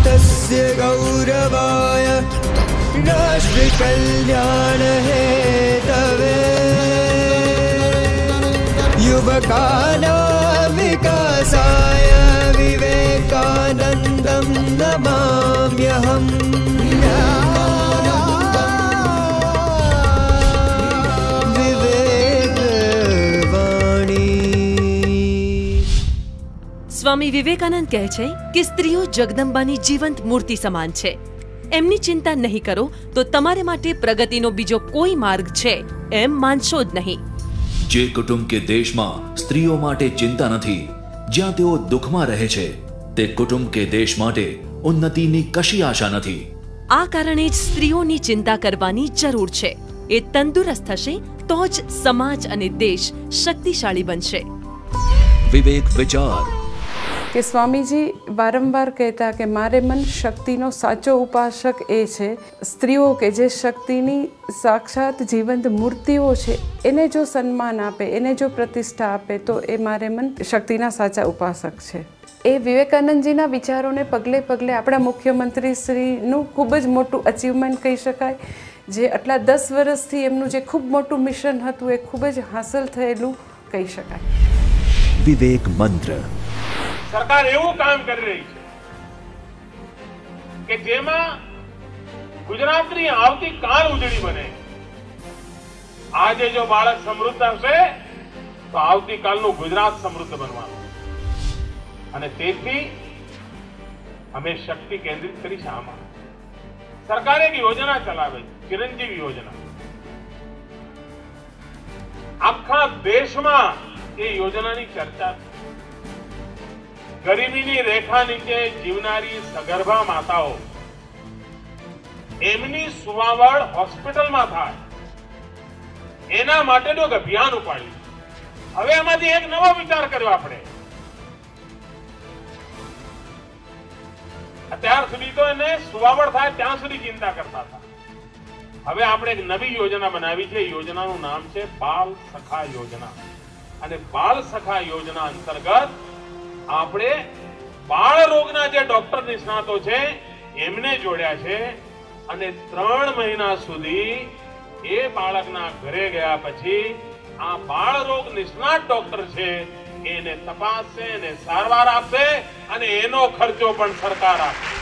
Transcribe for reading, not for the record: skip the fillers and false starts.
तस्य गौरवाय राष्ट्रकल्याण हेतवे युवकानां विकासाय विवेकानन्दं नमाम्यहम्। સ્વામી વિવેકાનંદ કહે છે કે સ્ત્રીઓ જગદંબાની જીવંત મૂર્તિ સમાન છે. એમની ચિંતા નહીં કરો તો તમારે માટે પ્રગતિનો બીજો કોઈ માર્ગ છે એમ માનશો જ નહીં. જે કુટુંબ કે દેશમાં સ્ત્રીઓ માટે ચિંતા નથી, જ્યાં તેઓ દુઃખમાં રહે છે, તે કુટુંબ કે દેશ માટે ઉન્નતિની કશી આશા નથી. આ કારણે જ સ્ત્રીઓની ચિંતા કરવાની જરૂર છે. એ તંદુરસ્ત થશે તો જ સમાજ અને દેશ શક્તિશાળી બનશે. વિવેક વિચાર કે સ્વામીજી વારંવાર કહેતા કે મારે મન શક્તિનો સાચો ઉપાસક એ છે. સ્ત્રીઓ કે જે શક્તિની સાક્ષાત જીવંત મૂર્તિઓ છે, એને જો સન્માન આપે, એને જો પ્રતિષ્ઠા આપે, તો એ મારે મન શક્તિના સાચા ઉપાસક છે. એ વિવેકાનંદજીના વિચારોને પગલે પગલે આપણા મુખ્યમંત્રી શ્રીનું ખૂબ જ મોટું અચીવમેન્ટ કહી શકાય. જે આટલા 10 વર્ષથી એમનું જે ખૂબ મોટું મિશન હતું, એ ખૂબ જ હાંસલ થયેલું કહી શકાય. વિવેક મંત્ર. સરકાર એવું કામ કરી રહી છે કે જેમાં ગુજરાતની આવતી કાલ ઉજળી બને. આજે જો બાળક સમૃદ્ધ હશે તો આવતી કાલનું ગુજરાત સમૃદ્ધ બનવાનું. અને તેથી અમે શક્તિ કેન્દ્રિત કરી છે. આમાં સરકાર એક યોજના ચલાવે છે, ચિરંજીવી યોજના. આખા દેશમાં એ યોજનાની ચર્ચા છે. ગરીબીની રેખા નીચે જીવનારી સગર્ભા માતાઓ, એમની સુવાવડ હોસ્પિટલમાં થાય એના માટેનું એક અભિયાન ઉપાડ્યું. હવે આમાંથી એક નવો વિચાર કર્યો આપણે. અત્યાર સુધી તો એને સુવાવડ થાય ત્યાં સુધી ચિંતા કરતા હતા. હવે આપણે એક નવી યોજના બનાવી છે. યોજનાનું નામ છે બાલ સખા યોજના. અને બાલ સખા યોજના અંતર્ગત આપણે બાળ રોગના જે ડોક્ટર નિષ્ણાતો છે એમને જોડ્યા છે. અને 3 મહિના સુધી એ બાળકના ઘરે ગયા પછી આ બાળ રોગ નિષ્ણાત ડોક્ટર છે એને તપાસશે, એને સારવાર આપશે અને એનો ખર્ચો પણ સરકાર આપશે.